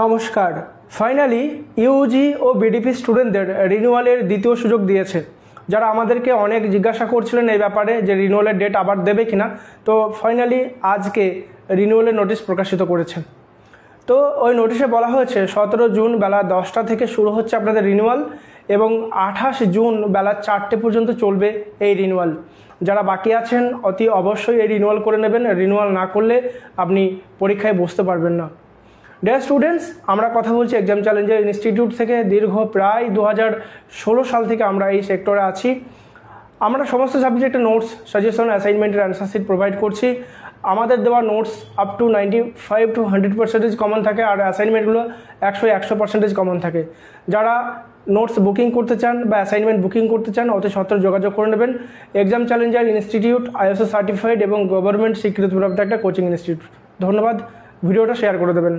নমস্কার। Finally Yuji ও BDP স্টুডেন্টদের রিনিউয়ালের দ্বিতীয় সুযোগ দিয়েছে। যারা আমাদেরকে অনেক জিজ্ঞাসা করছিলেন এই ব্যাপারে যে রিনিউয়ালের ডেট আবার দেবে কিনা, তো ফাইনালি আজকে রিনিউয়ালের নোটিশ প্রকাশিত করেছে। তো ওই নোটিশে বলা হয়েছে 17 জুন বেলা 10টা থেকে শুরু হচ্ছে আপনাদের রিনিউয়াল এবং 28 জুন বেলা 4টে পর্যন্ত চলবে এই রিনিউয়াল। যারা বাকি আছেন অতি অবশ্যই এই রিনিউয়াল করে নেবেন। রিনিউয়াল না করলে আপনি পরীক্ষায় বসতে পারবেন না। ডিয়ার স্টুডেন্টস, আমরা কথা বলছি এক্সাম চ্যালেঞ্জার ইনস্টিটিউট থেকে। দীর্ঘ প্রায় 2016 সাল থেকে আমরা এই সেক্টরে আছি। আমরা সমস্ত সাবজেক্টের নোটস, সাজেশন, অ্যাসাইনমেন্টের অ্যান্সার শিট প্রোভাইড করছি। আমাদের দেওয়া notes up to 95 to 100% common থাকে, আর অ্যাসাইনমেন্টগুলো 100% কমন থাকে। যারা নোটস বুকিং করতে চান বা অ্যাসাইনমেন্ট বুকিং করতে চান অতি সত্ত্বর যোগাযোগ করে নেবেন। Exam Challenger institute ISO certified এবং গভর্নমেন্ট স্বীকৃতপ্রাপ্ত একটা কোচিং ইনস্টিটিউট। ধন্যবাদ। ভিডিওটা শেয়ার করে দেবেন।